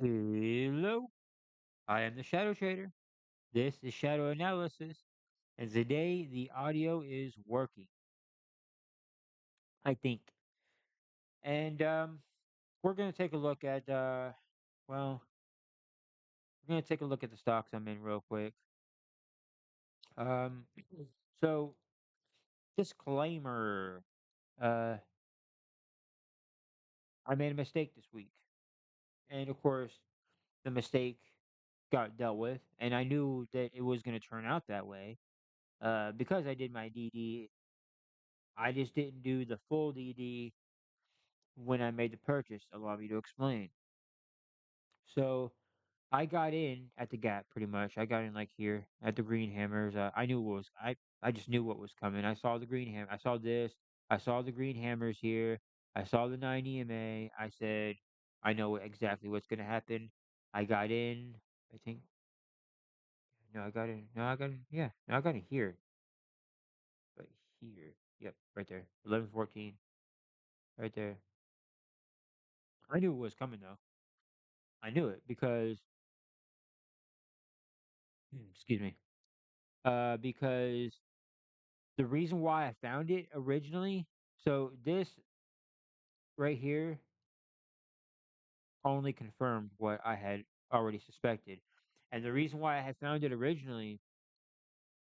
Hello, I am the Shadow Trader. This is Shadow Analysis, and today the audio is working, I think. And we're gonna take a look at well, we're gonna take a look at the stocks I'm in real quick. Um, so disclaimer, uh, I made a mistake this week, and of course, the mistake got dealt with, and I knew that it was gonna turn out that way. Because I did my DD, I just didn't do the full DD when I made the purchase. Allow me to explain. So I got in at the gap pretty much. I got in like here at the green hammers. I knew what was I just knew what was coming. I saw the green ham. I saw this. I saw the green hammers here. I saw the 9 EMA. I said, I know exactly what's gonna happen. I got in. I think no, I got in. No, I got in. Yeah, no, I got in here. But here, yep, right there. 11:14, right there. I knew it was coming though. I knew it because excuse me. Because the reason why I found it originally, so this right here only confirmed what I had already suspected. And the reason why I had found it originally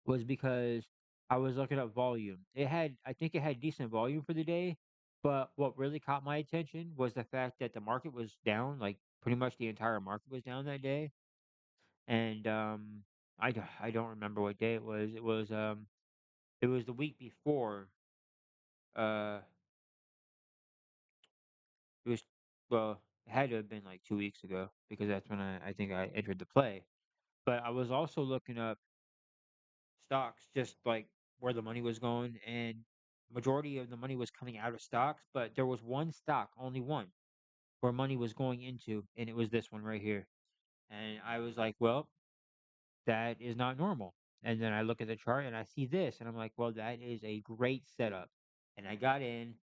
was because I was looking up volume. I think it had decent volume for the day, but what really caught my attention was the fact that the market was down, like pretty much the entire market was down that day. And I don't remember what day it was. It was the week before. Uh, It was well, it had to have been like 2 weeks ago because that's when I think I entered the play. But I was also looking up stocks, just like where the money was going, and majority of the money was coming out of stocks. But there was one stock, only one, where money was going into, and it was this one right here. And I was like, well, that is not normal. And then I look at the chart and I see this, and I'm like, well, that is a great setup. And I got in,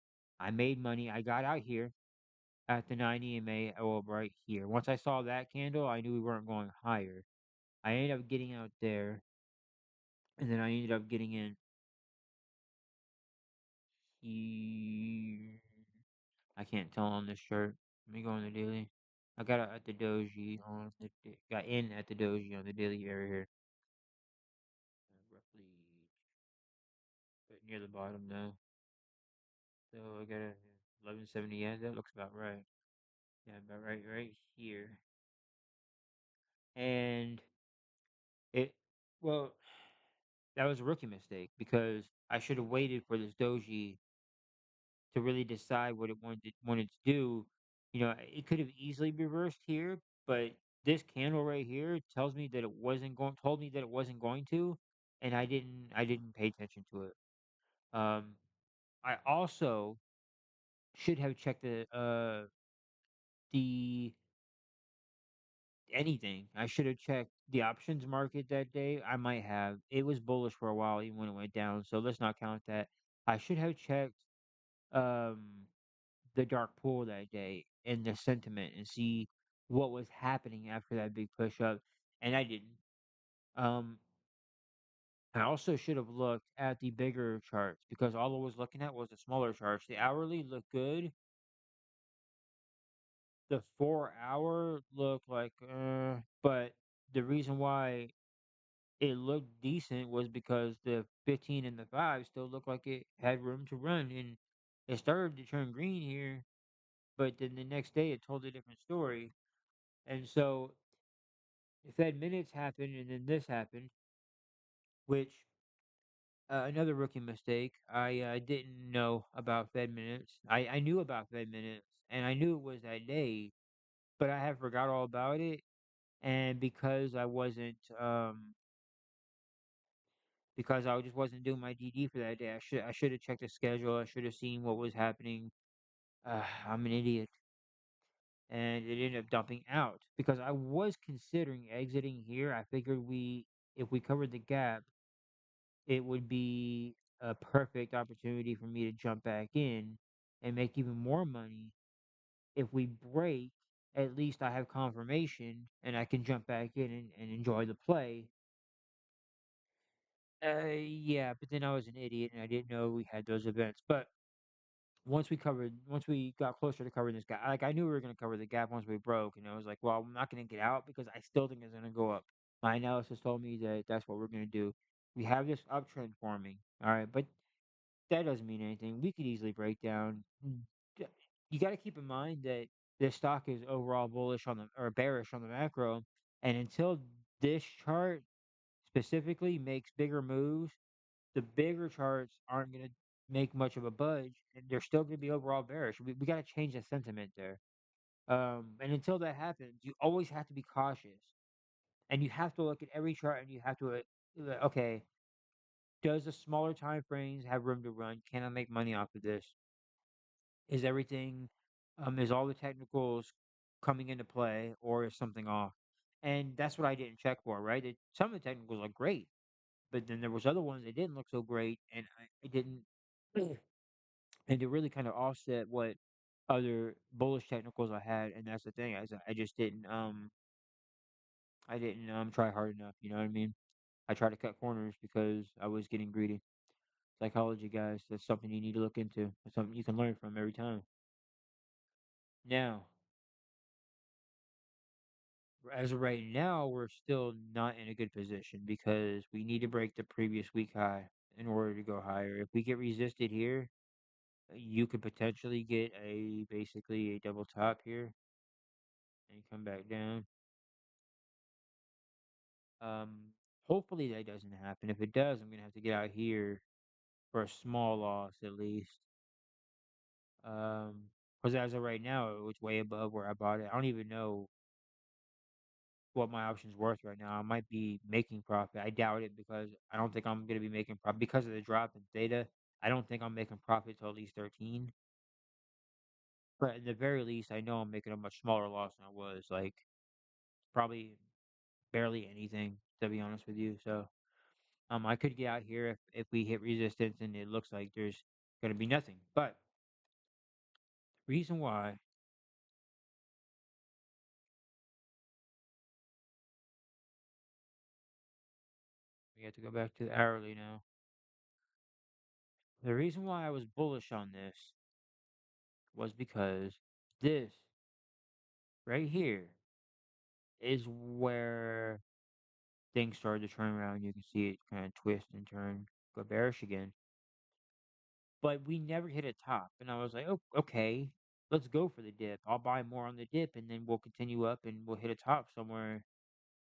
I made money, I got out here at the 9 EMA, oh, right here. Once I saw that candle, I knew we weren't going higher. I ended up getting out there, and then I ended up getting in here. I can't tell on this chart. Let me go on the daily. I got out at the doji on got in at the doji on the daily area here. Roughly right near the bottom now. So I got a 1170. Yeah, that looks about right. Yeah, about right here. And it well, that was a rookie mistake because I should have waited for this doji to really decide what it wanted to do. You know, it could have easily reversed here, but this candle right here tells me that it wasn't going. Told me that it wasn't going to, and I didn't pay attention to it. Um, I also should have checked the anything. I should have checked the options market that day. I might have. It was bullish for a while, even when it went down. So let's not count that. I should have checked um the dark pool that day and the sentiment and see what was happening after that big push up, and I didn't. Um, I also should have looked at the bigger charts because all I was looking at was the smaller charts. The hourly looked good. The 4 hour looked like, but the reason why it looked decent was because the 15 and the 5 still looked like it had room to run, and it started to turn green here, but then the next day it told a different story. And so Fed minutes happened, and then this happened, which another rookie mistake. I didn't know about Fed minutes. I knew about Fed minutes, and I knew it was that day, but I had forgot all about it. And because I just wasn't doing my DD for that day, I should have checked the schedule. I should have seen what was happening. I'm an idiot, and it ended up dumping out because I was considering exiting here. I figured if we covered the gap, it would be a perfect opportunity for me to jump back in and make even more money if we break. at least I have confirmation and I can jump back in and enjoy the play. Yeah, but then I was an idiot and I didn't know we had those events. But once we got closer to covering this gap, like I knew we were going to cover the gap once we broke, and I was like, well, I'm not going to get out because I still think it's going to go up. My analysis told me that that's what we're going to do. We have this uptrend forming, all right, but that doesn't mean anything. We could easily break down. D- You got to keep in mind that this stock is overall bullish on the or bearish on the macro, and until this chart specifically makes bigger moves, the bigger charts aren't going to make much of a budge, and they're still going to be overall bearish. We got to change the sentiment there. And until that happens, you always have to be cautious, and you have to look at every chart, and you have to, okay, does the smaller time frames have room to run? Can I make money off of this? Is everything, is all the technicals coming into play, or is something off? And that's what I didn't check for, right? Some of the technicals are great, but then there was other ones that didn't look so great, and I didn't, and to really kind of offset what other bullish technicals I had, and that's the thing, I just didn't try hard enough. You know what I mean? I tried to cut corners because I was getting greedy. Psychology, guys, that's something you need to look into. It's something you can learn from every time. Now, as of right now, we're still not in a good position because we need to break the previous week high in order to go higher. If we get resisted here, you could potentially get a basically a double top here and come back down. Hopefully that doesn't happen. If it does, I'm gonna have to get out here for a small loss at least. Because as of right now, it was way above where I bought it. I don't even know what my option's worth right now. I might be making profit. I doubt it because I don't think I'm gonna be making profit because of the drop in theta. I don't think I'm making profit till at least 13. But at the very least, I know I'm making a much smaller loss than I was. Like probably barely anything, to be honest with you. So I could get out here if we hit resistance and it looks like there's going to be nothing. But reason why we have to go back to the hourly now. The reason why I was bullish on this was because this right here is where things started to turn around. You can see it kind of twist and turn, go bearish again. But we never hit a top. And I was like, oh, okay, let's go for the dip. I'll buy more on the dip and then we'll continue up and we'll hit a top somewhere.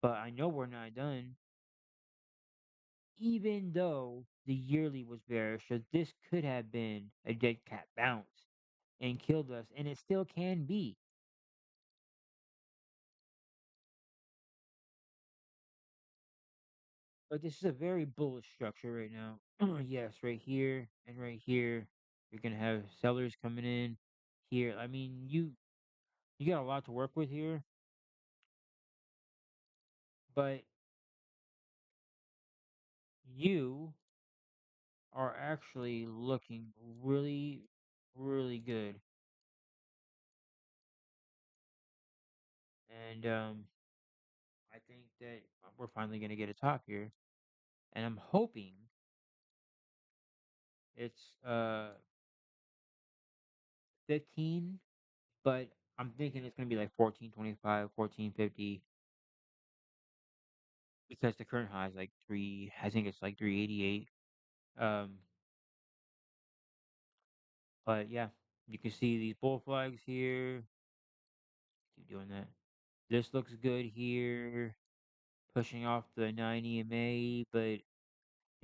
But I know we're not done, even though the yearly was bearish. So this could have been a dead cat bounce and killed us, and it still can be. But this is a very bullish structure right now. Yes, right here and right here, you're gonna have sellers coming in here. I mean, you got a lot to work with here, but you are actually looking really, really good. And I think that we're finally gonna get a top here, and I'm hoping it's 15, but I'm thinking it's gonna be like 14.25, 14.50 because the current high is like three. I think it's like 388. Um, but yeah, you can see these bull flags here. Keep doing that. This looks good here, pushing off the 9 EMA, but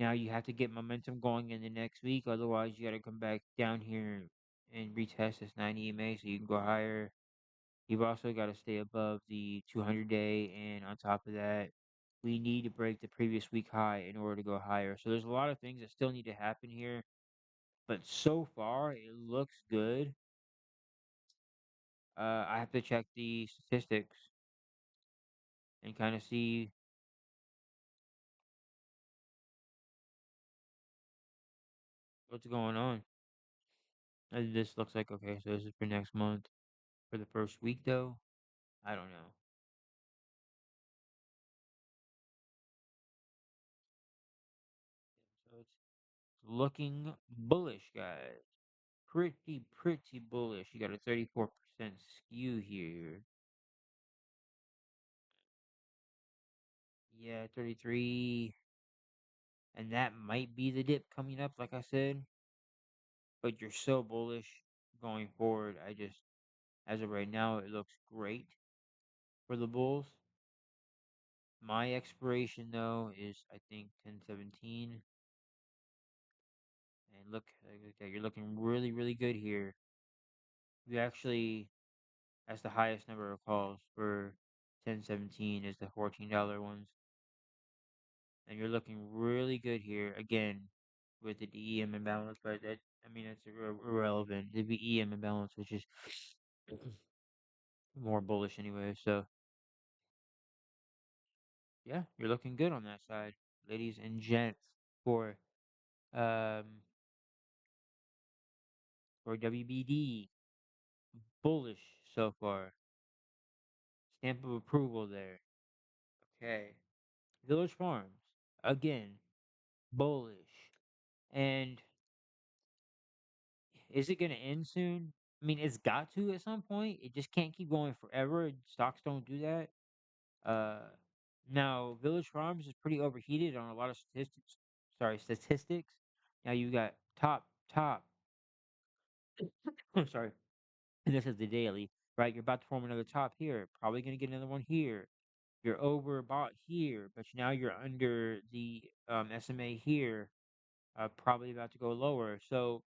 now you have to get momentum going in the next week. Otherwise, you got to come back down here and retest this 9 EMA so you can go higher. You've also got to stay above the 200-day, and on top of that, we need to break the previous week high in order to go higher. So there's a lot of things that still need to happen here, but so far it looks good. I have to check the statistics and kind of see what's going on. This looks like okay. So this is for next month for the first week though. I don't know. So it's looking bullish, guys. Pretty bullish. You got a 34% skew here. Yeah, 33. And that might be the dip coming up, like I said. But you're so bullish going forward. As of right now, it looks great for the Bulls. My expiration, though, is I think 10/17. And look at that. You're looking really good here. You actually, that's the highest number of calls for 10/17 is the $14 ones. And you're looking really good here again with the DEM imbalance, but that I mean it's irrelevant. The VEM imbalance, which is more bullish anyway. So yeah, you're looking good on that side, ladies and gents, for um for WBD. Bullish so far. Stamp of approval there. Okay. Village Farms again, bullish. And is it going to end soon? I mean, it's got to at some point. It just can't keep going forever. Stocks don't do that. Uh, Now Village Farms is pretty overheated on a lot of statistics. Sorry, statistics. Now you got top. I'm sorry, and this is the daily, right? You're about to form another top here. Probably gonna get another one here. You're overbought here, but now you're under the SMA here. Probably about to go lower. So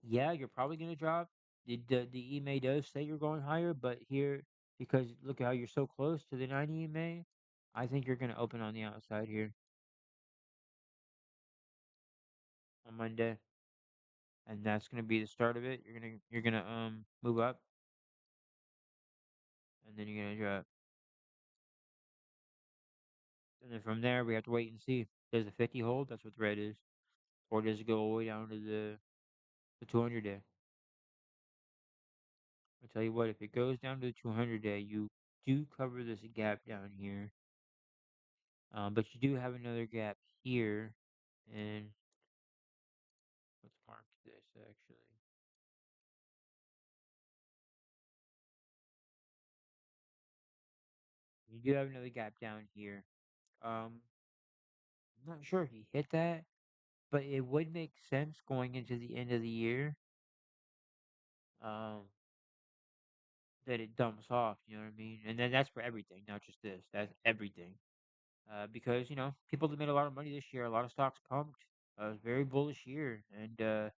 yeah, you're probably gonna drop. The EMA does say you're going higher, but here because look at how you're so close to the 90 EMA, I think you're gonna open on the outside here on Monday, and that's gonna be the start of it. You're gonna move up, and then you're gonna drop, and then from there we have to wait and see. Does the 50 hold? That's what the red is, or does it go all the way down to the 200 day? I tell you what, if it goes down to the 200 day, you do cover this gap down here, but you do have another gap here, and let's mark this actually. You do have another gap down here. I'm not sure if he hit that, but it would make sense going into the end of the year. Um, that it dumps off. You know what I mean? And then that's for everything, not just this. That's everything. Because people that made a lot of money this year, a lot of stocks pumped. It was a very bullish year, and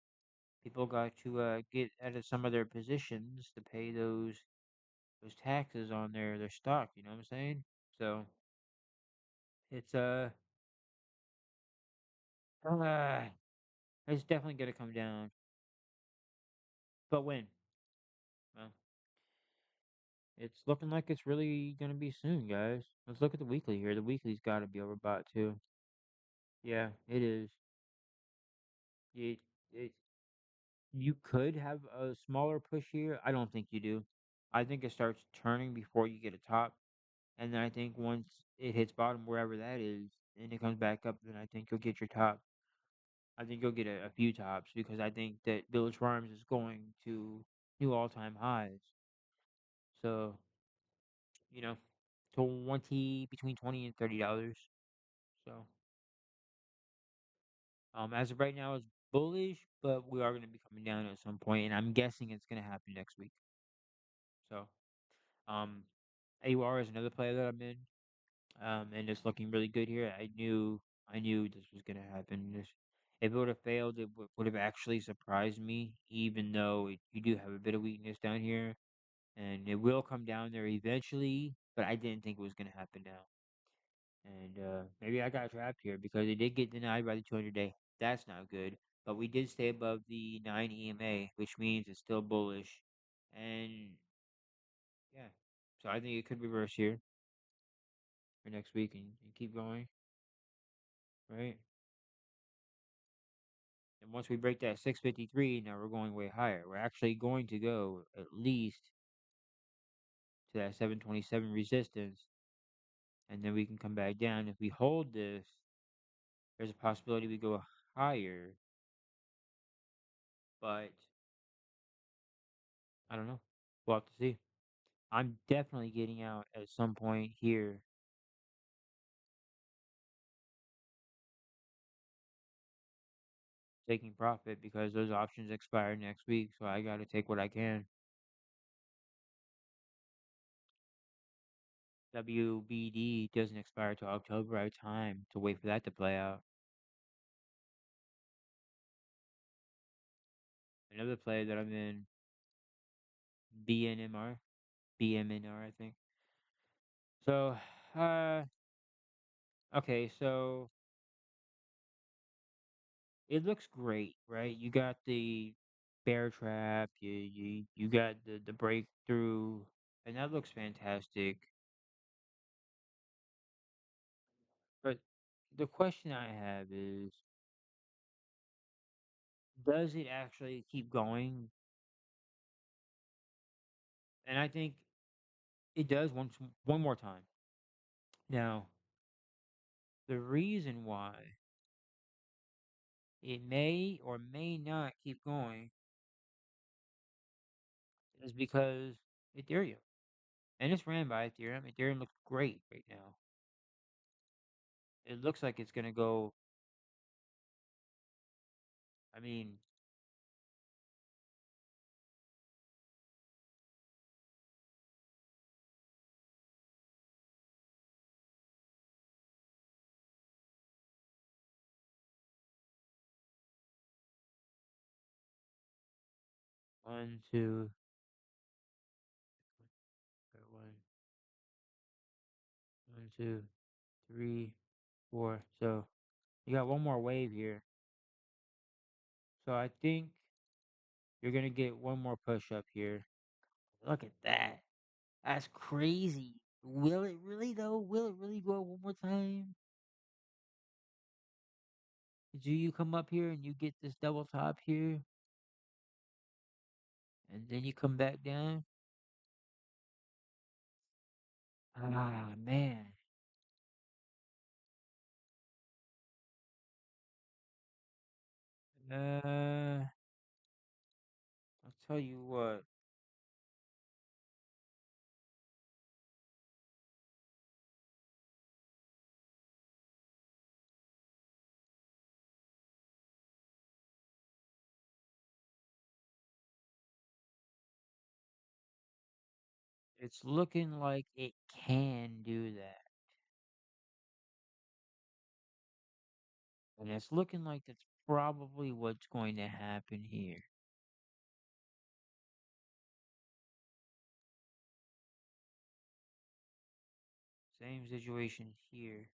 people got to get out of some of their positions to pay those taxes on their stock. You know what I'm saying? So it's uh it's definitely gonna come down. But when? Well, it's looking like it's really gonna be soon, guys. Let's look at the weekly here. The weekly's got to be overbought too. Yeah, it is. It, it you could have a smaller push here. I don't think you do. I think it starts turning before you get a top, and then I think once it hits bottom wherever that is, and it comes back up, then I think you'll get your top. I think you'll get a few tops because I think that Village Farms is going to new all-time highs. So, you know, 20 between $20 and $30. So, as of right now, it's bullish, but we are going to be coming down at some point, and I'm guessing it's going to happen next week. So, um, AUR is another player that I'm in, and it's looking really good here. I knew this was going to happen. If it would have failed, it would have actually surprised me, even though you do have a bit of weakness down here, and it will come down there eventually. But I didn't think it was going to happen now. And maybe I got trapped here because it did get denied by the 200 day. That's not good. But we did stay above the 9 EMA, which means it's still bullish. And yeah, so I think it could reverse here for next week and keep going, right? And once we break that 653, now we're going way higher. We're actually going to go at least to that 727 resistance, and then we can come back down. If we hold this, there's a possibility we go higher, but I don't know. We'll have to see. I'm definitely getting out at some point here, taking profit because those options expire next week, so I got to take what I can. WBD doesn't expire till October. I have time to wait for that to play out. Another play that I'm in, BNMR, BMNR, I think. So, uh, okay, so it looks great, right? You got the bear trap, you got the breakthrough, and that looks fantastic. But the question I have is, does it actually keep going? And I think it does one more time. Now, the reason why it may or may not keep going is because Ethereum. And it's ran by Ethereum. Ethereum looks great right now. It looks like it's gonna go, I mean, one, two, one, one, two, three, four. So you got one more wave here. So I think you're gonna get one more push up here. Look at that. That's crazy. Will it really though? Will it really go up one more time? Do you come up here and you get this double top here, and then you come back down? Ah, man. Uh, I'll tell you what. It's looking like it can do that. And it's looking like that's probably what's going to happen here. Same situation here.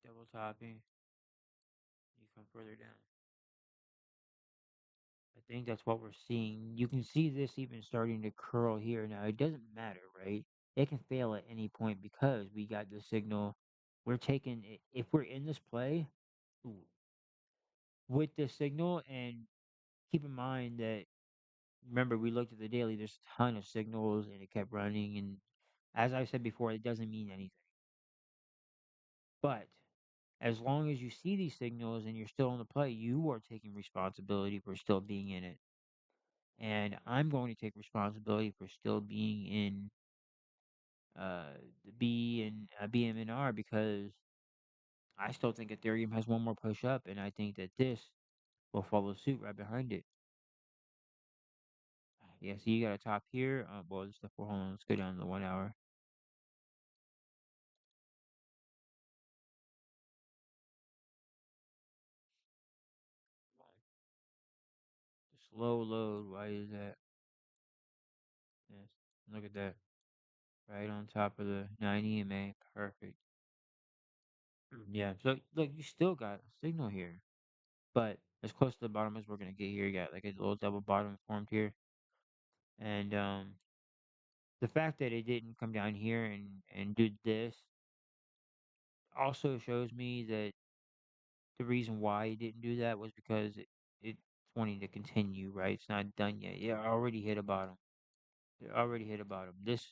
Double topping. You come further down. I think that's what we're seeing. You can see this even starting to curl here. Now, it doesn't matter, right? It can fail at any point because we got the signal. We're taking it. If we're in this play ooh, with the signal, and keep in mind that, remember, we looked at the daily, there's a ton of signals and it kept running. And as I said before, it doesn't mean anything. But as long as you see these signals and you're still in the play, you are taking responsibility for still being in it. And I'm going to take responsibility for still being in the B and BMNR because I still think Ethereum has one more push up, and I think that this will follow suit right behind it. Yeah, so you got a top here. Well, this stuff. Hold on, let's go down to the 1 hour. The slow load. Why is that? Yes, look at that. Right on top of the 9 EMA. Perfect. Yeah. So look, you still got a signal here, but as close to the bottom as we're gonna get here. You got like a little double bottom formed here, and the fact that it didn't come down here and do this also shows me that the reason why it didn't do that was because it's wanting to continue, right? It's not done yet. Yeah, I already hit a bottom. They already hit a bottom. This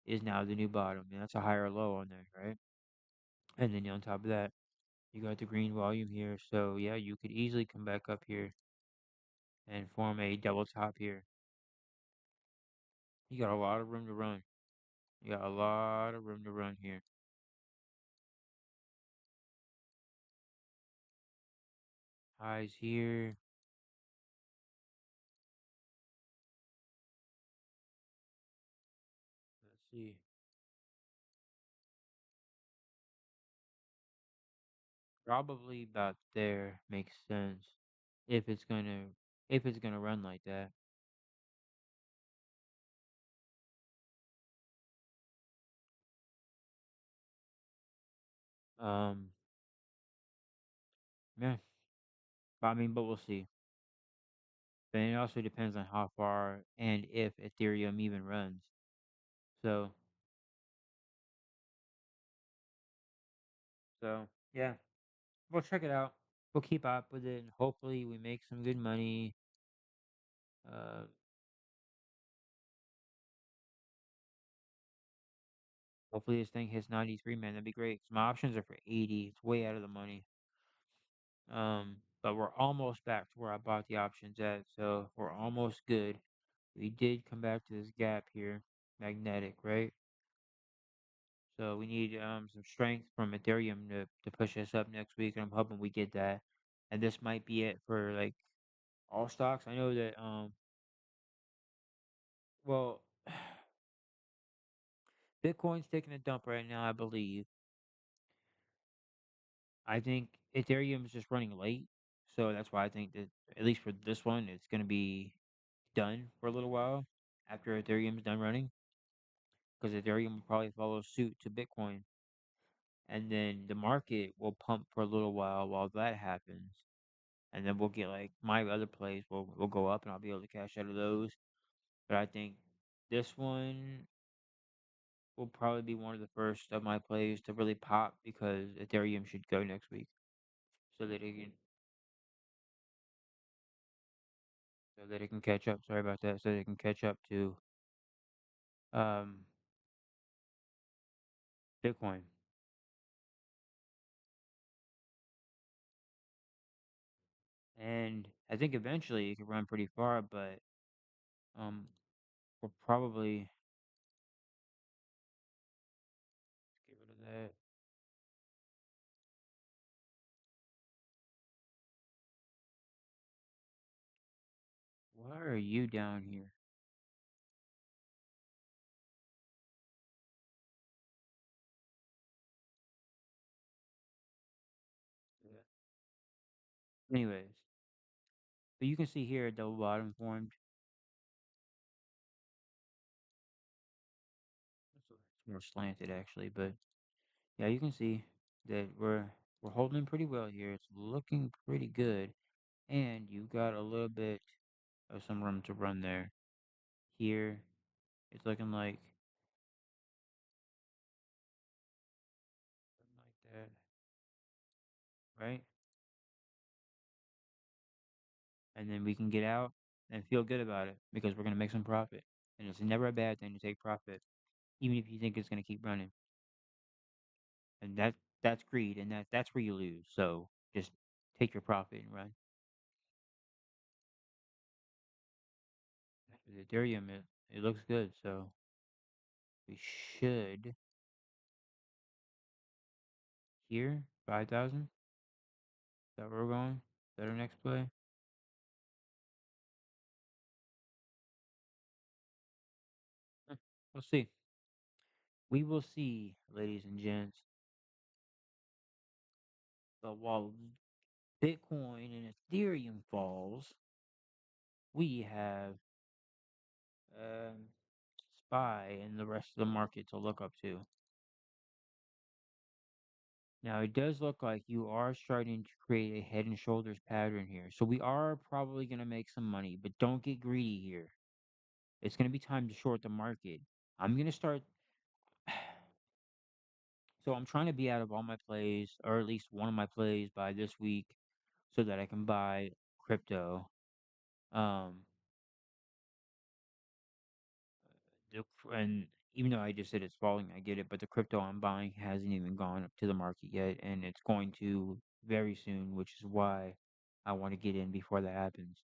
is now the new bottom, and that's a higher low on there, right? And then on top of that, you got the green volume here. So yeah, you could easily come back up here and form a double top here. You got a lot of room to run. You got a lot of room to run here. Highs here. Let's see. Probably about there makes sense if it's gonna if it's gonna run like that. Um, yeah. But I mean, but we'll see. But it also depends on how far and if Ethereum even runs. So, yeah, we'll check it out. We'll keep up with it, and hopefully we make some good money. Uh, hopefully this thing hits 93, man. That'd be great. 'Cause my options are for 80. It's way out of the money. But we're almost back to where I bought the options at, so we're almost good. We did come back to this gap here, magnetic, right? So we need some strength from Ethereum to push us up next week, and I'm hoping we get that. And this might be it for like all stocks. I know that well, Bitcoin's taking a dump right now, I believe. I think Ethereum's just running late, so that's why I think that at least for this one, it's gonna be done for a little while after Ethereum's done running, because Ethereum will probably follow suit to Bitcoin, and then the market will pump for a little while that happens, and then we'll get like my other plays will go up, and I'll be able to cash out of those. But I think this one will probably be one of the first of my plays to really pop because Ethereum should go next week, so that it can catch up. Sorry about that. So they can catch up to um Bitcoin, and I think eventually it could run pretty far, but um we'll probably get rid of that. Why are you down here? Yeah. Anyways, but you can see here a double bottom formed. It's more slanted actually, but yeah, you can see that we're holding pretty well here. It's looking pretty good, and you got a little bit of some room to run there. Here, it's looking like that, right? And then we can get out and feel good about it because we're gonna make some profit. And it's never a bad thing to take profit, even if you think it's gonna keep running. And that's greed, and that's where you lose. So just take your profit and run. The Ethereum, it looks good, so we should here 5,000. Is that where we're going? Is that our next play? Eh, we'll see. We will see, ladies and gents. But while Bitcoin and Ethereum falls, we have um, SPY and the rest of the market to look up to. Now, it does look like you are starting to create a head and shoulders pattern here. So we are probably going to make some money, but don't get greedy here. It's going to be time to short the market. I'm going to start. So I'm trying to be out of all my plays, or at least one of my plays by this week, so that I can buy crypto. Um, And even though I just said it's falling, I get it, but the crypto I'm buying hasn't even gone up to the market yet, and it's going to very soon, which is why I want to get in before that happens.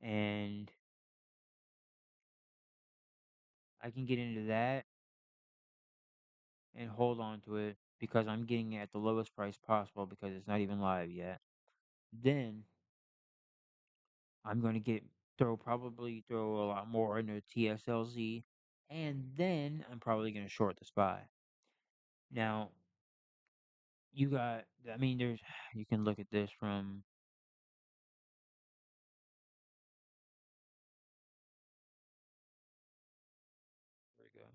And I can get into that and hold on to it because I'm getting it at the lowest price possible because it's not even live yet. Then I'm going to probably throw a lot more into TSLZ, and then I'm probably going to short the SPY. Now, you got, I mean, you can look at this from, there we go.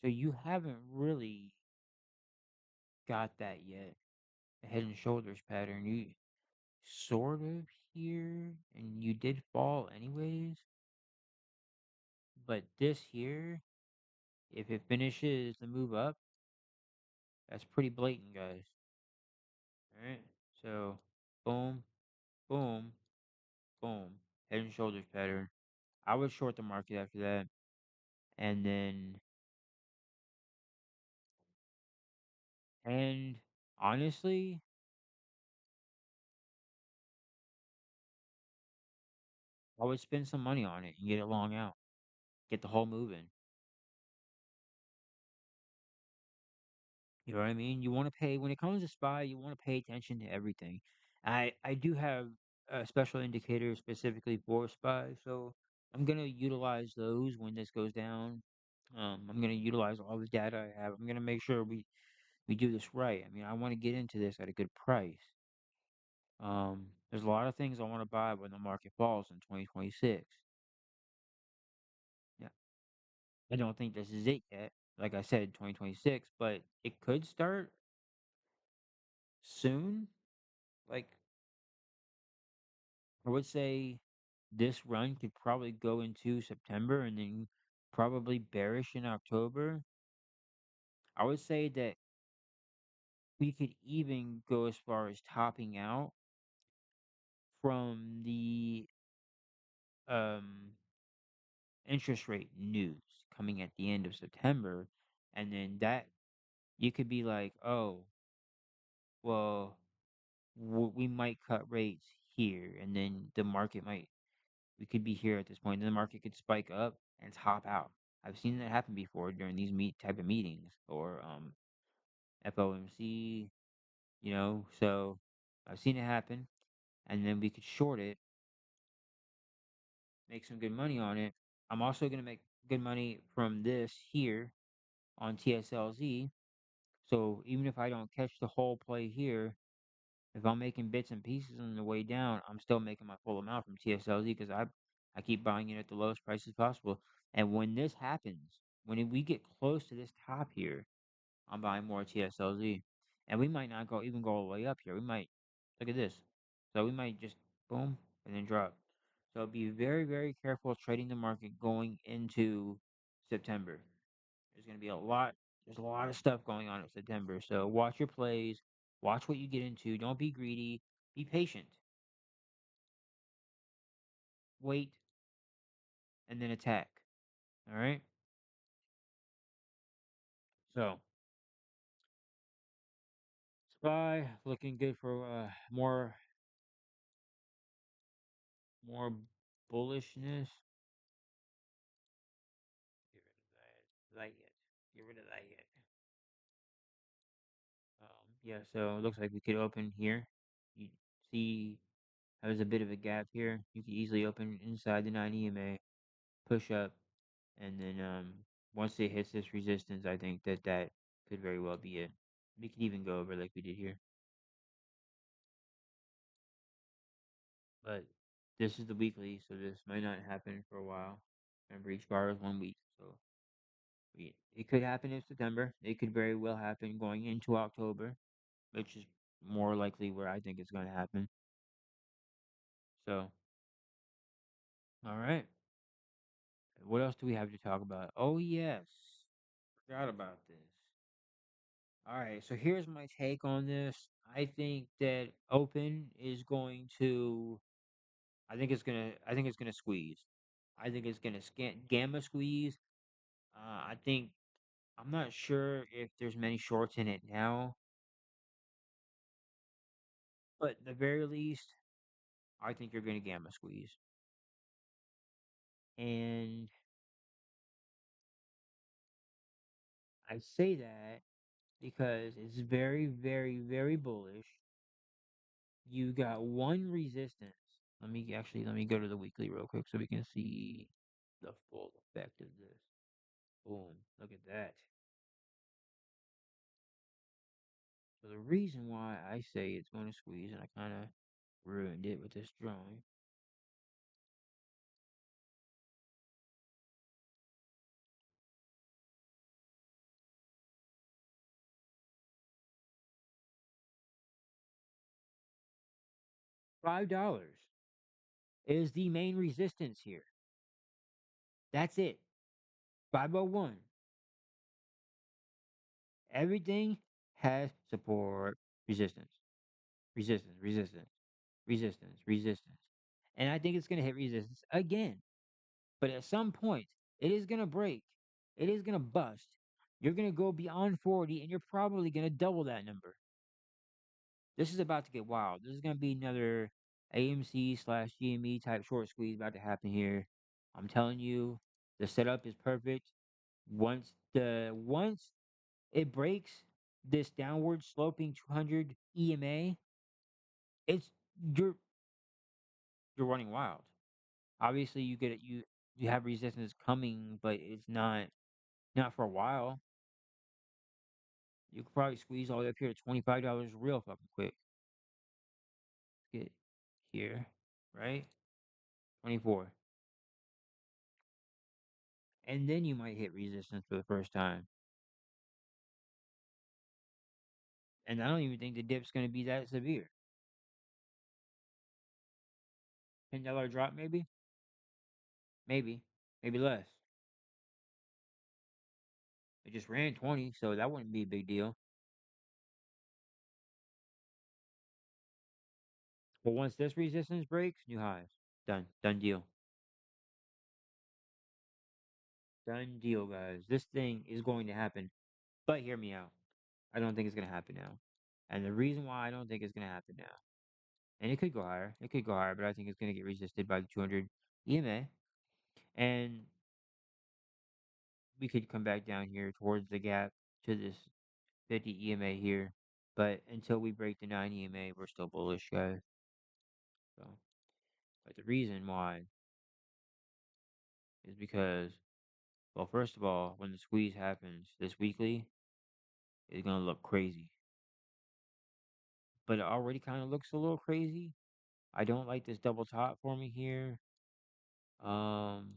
So you haven't really got that yet. The head and shoulders pattern, you sort of here, and you did fall anyways, but this here, if it finishes the move up, that's pretty blatant, guys. All right. So, boom, boom, boom. Head and shoulders pattern. I would short the market after that. And then, and honestly, I would spend some money on it and get it long out. Get the whole move in. You know what I mean? You want to pay, when it comes to SPY, you want to pay attention to everything. I do have special indicators specifically for SPY, so I'm going to utilize those when this goes down. I'm going to utilize all the data I have. I'm going to make sure we do this right. I mean, I want to get into this at a good price. There's a lot of things I want to buy when the market falls in 2026. Yeah, I don't think this is it yet. Like I said, 2026, but it could start soon. Like, I would say this run could probably go into September and then probably bearish in October. I would say that we could even go as far as topping out from the um interest rate news coming at the end of September, and then that you could be like, oh, well, we might cut rates here, and then the market might, we could be here at this point, and the market could spike up and top out. I've seen that happen before during these type of meetings or FOMC, so I've seen it happen, and then we could short it, make some good money on it. I'm also gonna make good money from this here on TSLZ. So even if I don't catch the whole play here, if I'm making bits and pieces on the way down, I'm still making my full amount from TSLZ because I keep buying it at the lowest prices possible. And when this happens, we get close to this top here, I'm buying more TSLZ, and we might not go even go all the way up here. We might look at this, so we might just boom and then drop. So be very very careful trading the market going into September. There's going to be a lot. There's a lot of stuff going on in September. So watch your plays. Watch what you get into. Don't be greedy. Be patient. Wait and then attack. All right. So SPY looking good for more bullishness. Get rid of that. Get rid of that yet. Yeah. So it looks like we could open here. You see, there's a bit of a gap here. You could easily open inside the 9 EMA, push up, and then once it hits this resistance, I think that could very well be it. We could even go over like we did here, but this is the weekly, so this might not happen for a while. Remember, each bar is 1 week, so it could happen in September. It could very well happen going into October, which is more likely where I think it's going to happen. So, all right, what else do we have to talk about? Oh yes, forgot about this. All right, so here's my take on this. I think that Open is going to I think it's gonna squeeze. I think it's gonna scan gamma squeeze. I think I'm not sure if there's many shorts in it now, but at the very least, I think you're gonna gamma squeeze. And I say that because it's very, very, very bullish. You got one resistance. Let me go to the weekly real quick so we can see the full effect of this. Boom. Look at that. So the reason why I say it's going to squeeze, and I kind of ruined it with this drawing. $5 is the main resistance here. That's it. 501. Everything has support, resistance, resistance, resistance, resistance, resistance. And I think it's going to hit resistance again. But at some point, it is going to break. It is going to bust. You're going to go beyond 40 and you're probably going to double that number. This is about to get wild. This is going to be another AMC slash GME type short squeeze about to happen here. I'm telling you, the setup is perfect. Once it breaks this downward sloping 200 EMA, it's you're you're running wild. Obviously, you have resistance coming, but it's not for a while. You could probably squeeze all the way up here to $25 real fucking quick. Get here, right? 24. And then you might hit resistance for the first time. And I don't even think the dip's going to be that severe. $10 drop, maybe? Maybe. Maybe less. It just ran 20, so that wouldn't be a big deal. But once this resistance breaks, new highs. Done. Done deal. Done deal, guys. This thing is going to happen. But hear me out. I don't think it's going to happen now. And the reason why I don't think it's going to happen now, and it could go higher, but I think it's going to get resisted by the 200 EMA. And we could come back down here towards the gap to this 50 EMA here. But until we break the 9 EMA, we're still bullish, guys. So, but the reason why is because, well, first of all, when the squeeze happens this weekly, it's going to look crazy. But it already kind of looks a little crazy. I don't like this double top for me here. Um,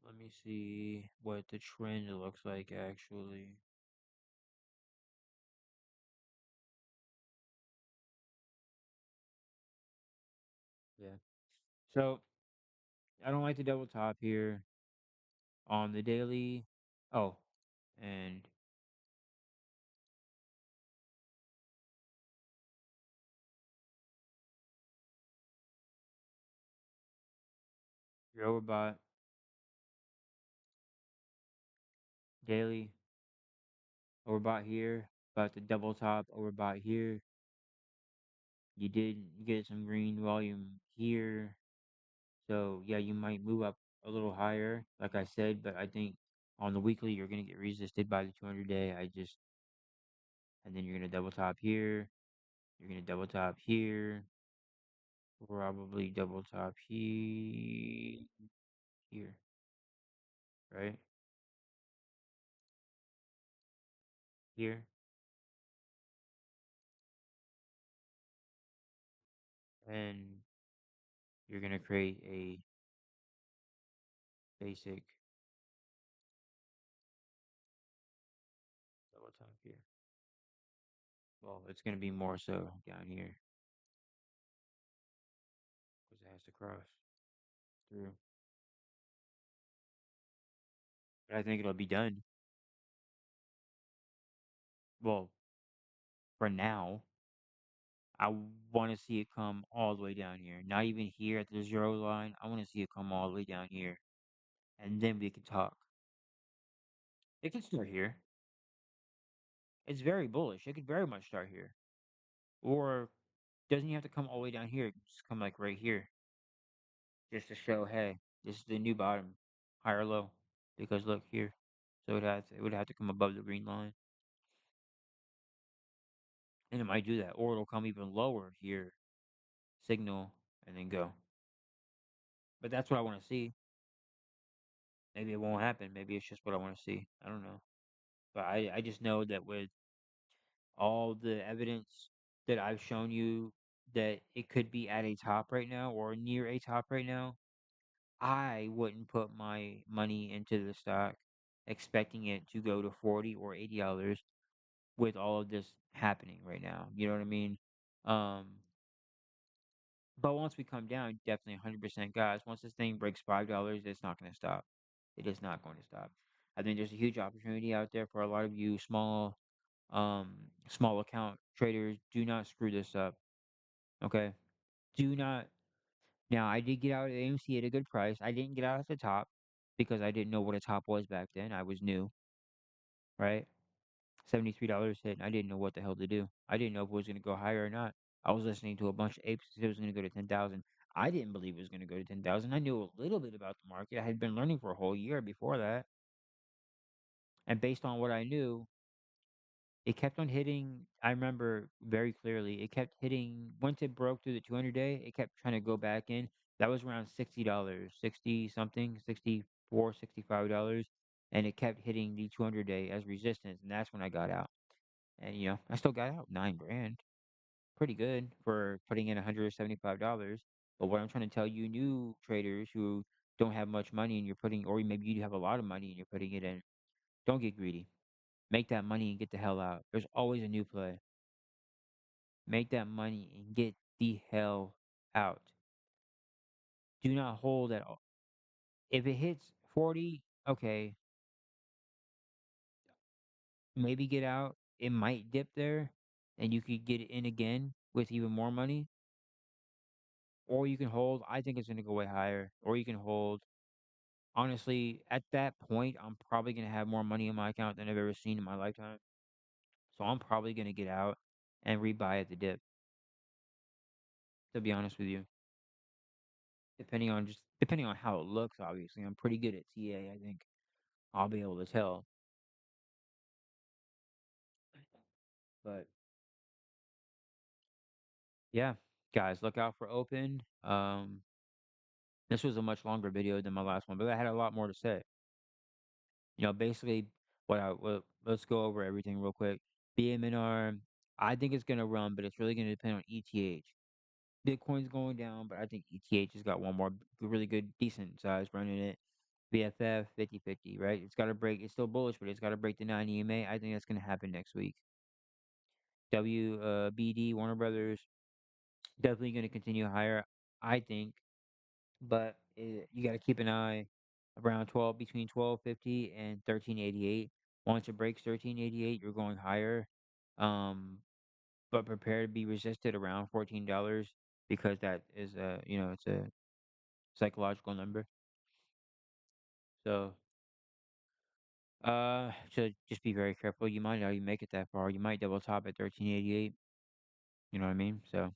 Let me see what the trend looks like actually. Yeah. So I don't like the double top here on the daily. Oh, and your overbought daily overbought here, about the double top overbought here. You did get some green volume here. So yeah, you might move up a little higher, like I said, but I think on the weekly you're gonna get resisted by the 200 day. And then you're gonna double top here. You're gonna double top here. Probably double top here, right? Here. And you're gonna create a basic double top here. Well, it's gonna be more so down here because it has to cross through. But I think it'll be done. Well, for now, I want to see it come all the way down here. Not even here at the zero line. I want to see it come all the way down here. And then we can talk. It can start here. It's very bullish. It could very much start here. Or doesn't have to come all the way down here. It can just come like right here. Just to show, hey, this is the new bottom. High or low. Because look here. So it would have to come above the green line. And it might do that. Or it'll come even lower here. Signal and then go. But that's what I want to see. Maybe it won't happen. Maybe it's just what I want to see. I don't know. But I just know that with all the evidence that I've shown you that it could be at a top right now or near a top right now, I wouldn't put my money into the stock expecting it to go to 40 or $80 with all of this happening right now. You know what I mean? Um, but once we come down, definitely 100% guys, once this thing breaks $5, it's not going to stop. It is not going to stop. I think there's a huge opportunity out there for a lot of you um small account traders. Do not screw this up. Okay? Do not. Now, I did get out at AMC at a good price. I didn't get out at the top because I didn't know what a top was back then. I was new, right? $73 hit, and I didn't know what the hell to do. I didn't know if it was going to go higher or not. I was listening to a bunch of apes that said it was going to go to 10,000. I didn't believe it was going to go to 10,000. I knew a little bit about the market. I had been learning for a whole year before that. And based on what I knew, it kept on hitting. I remember very clearly. It kept hitting once it broke through the 200-day. It kept trying to go back in. That was around $60, 60 something, 64, $65, and it kept hitting the 200-day as resistance. And that's when I got out. And I still got out 9 grand, pretty good for putting in $175. But what I'm trying to tell you, new traders who don't have much money and you're putting, or maybe you have a lot of money and you're putting it in, don't get greedy. Make that money and get the hell out. There's always a new play. Make that money and get the hell out. Do not hold at all. If it hits 40, okay, maybe get out. It might dip there and you could get it in again with even more money. Or you can hold. I think it's going to go way higher. Or you can hold. Honestly, at that point, I'm probably going to have more money in my account than I've ever seen in my lifetime. So I'm probably going to get out and rebuy at the dip, to be honest with you. Depending on how it looks, obviously. I'm pretty good at TA, I think. I'll be able to tell. But yeah, guys, look out for open. This was a much longer video than my last one, but I had a lot more to say. Basically, let's go over everything real quick. BMNR, I think it's gonna run, but it's really gonna depend on ETH. Bitcoin's going down, but I think ETH has got one more really good, decent size running it. VFF 50-50, right? It's got to break. It's still bullish, but it's got to break the 9 EMA. I think that's going to happen next week. WBD Warner Brothers definitely going to continue higher, I think, but you got to keep an eye around 12 between 1250 and 1388. Once it breaks 1388, you're going higher. Um, but prepare to be resisted around $14 because that is it's a psychological number. So so just be very careful. You might not even make it that far. You might double top at 1388. You know what I mean? So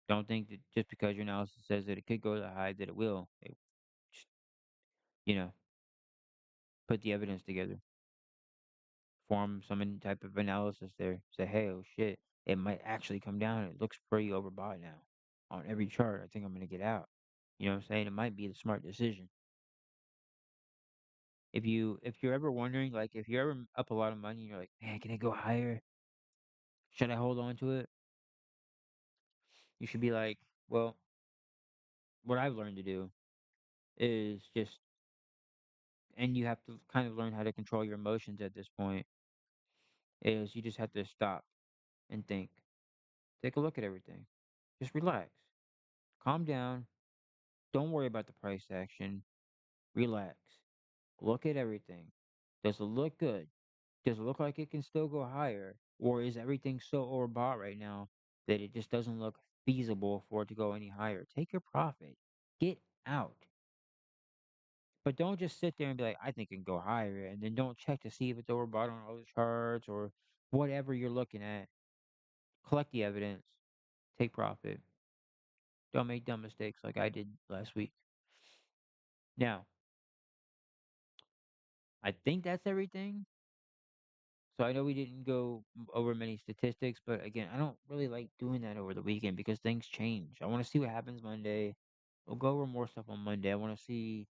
don't think that just because your analysis says that it could go that high that it will. Just, you know, put the evidence together. Form some type of analysis there. Say, hey, oh shit, it might actually come down. It looks pretty overbought now. On every chart, I think I'm gonna get out. You know what I'm saying? It might be the smart decision. If you're ever wondering, like if you're ever up a lot of money and you're like, man, can it go higher? Should I hold on to it? You should be like, well, what I've learned to do is just, and you have to kind of learn how to control your emotions at this point, is you just have to stop and think. Take a look at everything. Just relax. Calm down. Don't worry about the price action. Relax. Look at everything. Does it look good? Does it look like it can still go higher? Or is everything so overbought right now that it just doesn't look feasible for it to go any higher. Take your profit. Get out. But don't just sit there and be like, I think it can go higher, and then don't check to see if it's overbought on other charts or whatever you're looking at. Collect the evidence. Take profit. Don't make dumb mistakes like I did last week. Now, I think that's everything. So I know we didn't go over many statistics, but again, I don't really like doing that over the weekend because things change. I want to see what happens Monday. We'll go over more stuff on Monday. I want to see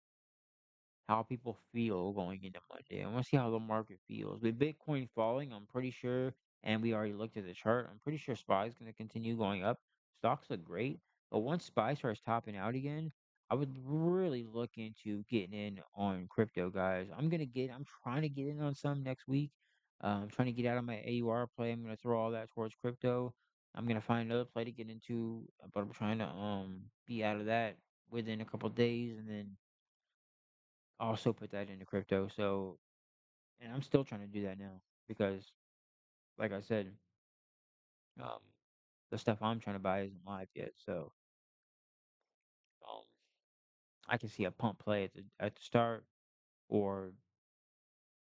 how people feel going into Monday. I want to see how the market feels. With Bitcoin falling, I'm pretty sure, and we already looked at the chart, I'm pretty sure SPY is going to continue going up. Stocks look great, but once SPY starts topping out again, I would really look into getting in on crypto, guys. I'm trying to get in on some next week. I'm trying to get out of my AUR play. I'm going to throw all that towards crypto. I'm going to find another play to get into, but I'm trying to be out of that within a couple days, and then also put that into crypto. So, and I'm still trying to do that now because, like I said, um, the stuff I'm trying to buy isn't live yet. So, um, I can see a pump play at the start, or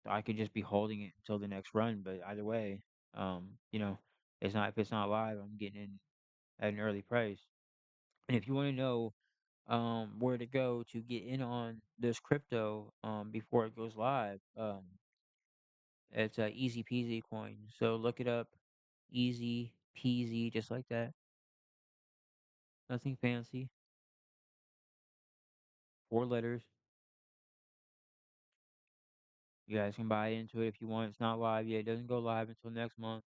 I could just be holding it until the next run. But either way, you know, it's not if it's not live, I'm getting in at an early price. And if you want to know where to go to get in on this crypto before it goes live, it's a easy peasy coin. So look it up. Easy peasy, just like that. Nothing fancy. 4 letters. You guys can buy into it if you want. It's not live yet. It doesn't go live until next month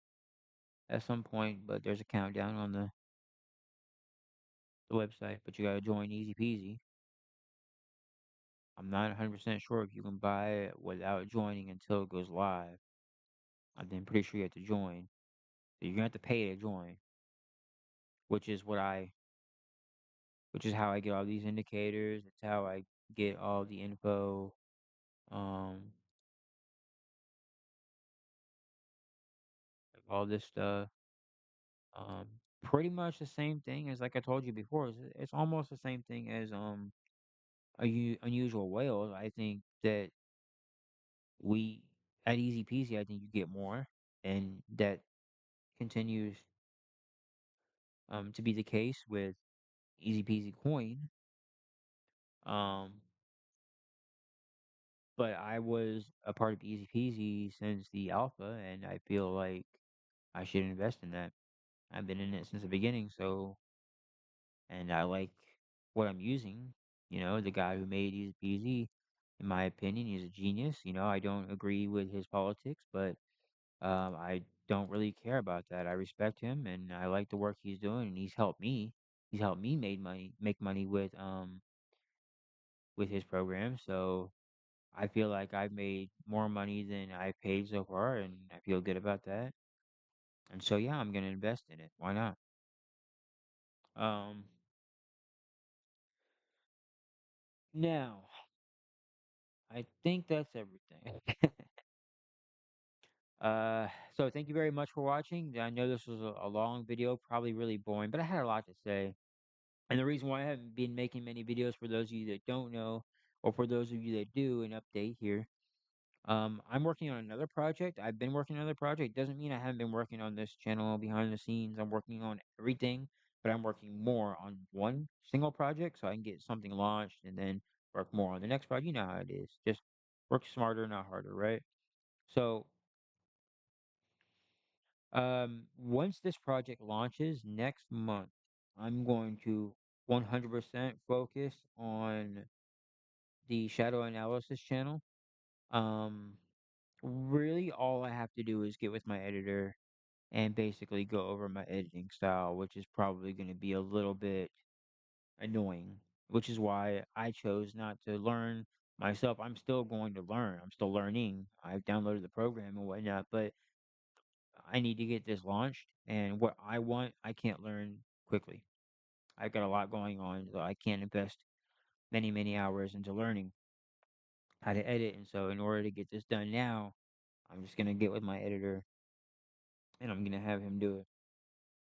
at some point, but there's a countdown on the website. But you gotta join easy peasy. I'm not 100% sure if you can buy it without joining until it goes live. I'm pretty sure you have to join. So you're gonna have to pay to join, which is what I, which is how I get all these indicators. It's how I get all the info. Um, like all this stuff. Um, Pretty much the same thing as like I told you before. It's almost the same thing as unusual whales. I think that we at Easy Peasy, I think you get more, and that continues to be the case with Easy Peasy Coin. Um, but I was a part of Easy Peasy since the alpha, and I feel like I should invest in that. I've been in it since the beginning, so and I like what I'm using. The guy who made Easy Peasy, in my opinion, he's a genius. I don't agree with his politics, but I don't really care about that. I respect him, and I like the work he's doing, and he's helped me. He's helped me make money with his program. So I feel like I've made more money than I paid so far, and I feel good about that. And so yeah, I'm gonna invest in it. Why not? Um, Now I think that's everything. So thank you very much for watching. I know this was a long video, probably really boring, but I had a lot to say. And the reason why I haven't been making many videos for those of you that don't know, or for those of you that do, an update here. I'm working on another project. I've been working on another project. Doesn't mean I haven't been working on this channel behind the scenes. I'm working on everything, but I'm working more on one single project so I can get something launched and then work more on the next project. You know how it is. Just work smarter, not harder, right? So once this project launches next month, I'm going to 100% focus on the shadow analysis channel. Um, Really, all I have to do is get with my editor and basically go over my editing style, which is probably going to be a little bit annoying, which is why I chose not to learn myself. I'm still going to learn. I'm still learning. I've downloaded the program and whatnot, but I need to get this launched, and what I want, I can't learn quickly. I've got a lot going on, so I can't invest many, many hours into learning how to edit. And so, in order to get this done now, I'm just gonna get with my editor and I'm gonna have him do it.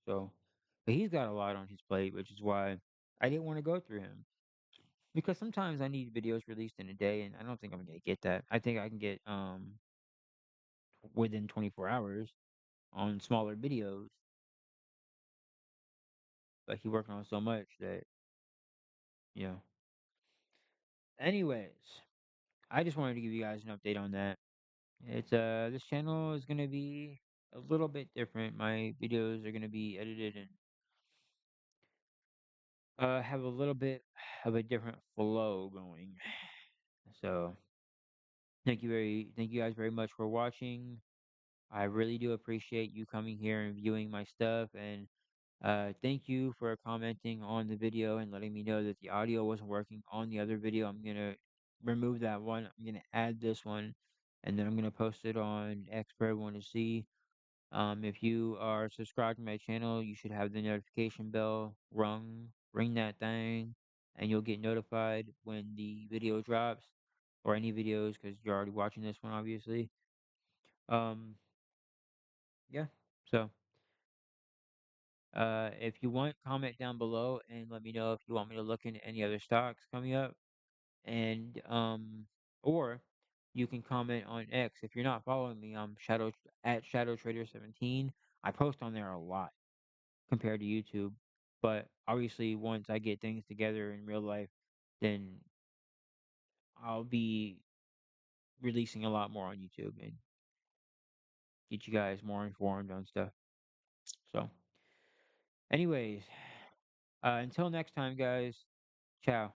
So, but he's got a lot on his plate, which is why I didn't want to go through him. Because sometimes I need videos released in a day, and I don't think I'm gonna get that. I think I can get within 24 hours on smaller videos, but he working on so much that you know. Anyways, I just wanted to give you guys an update on that. It's this channel is gonna be a little bit different. My videos are gonna be edited and have a little bit of a different flow going. So thank you guys very much for watching. I really do appreciate you coming here and viewing my stuff, and thank you for commenting on the video and letting me know that the audio wasn't working on the other video. I'm gonna remove that one. I'm gonna add this one, and then I'm gonna post it on X for everyone to see. If you are subscribed to my channel, you should have the notification bell rung. Ring that thing, and you'll get notified when the video drops, or any videos, because you're already watching this one, obviously. Um, yeah. So, if you want, comment down below and let me know if you want me to look into any other stocks coming up, and or you can comment on X. If you're not following me, I'm Shadow Trader 17. I post on there a lot compared to YouTube. But obviously, once I get things together in real life, then I'll be releasing a lot more on YouTube and get you guys more informed on stuff. So, anyways, until next time, guys, ciao.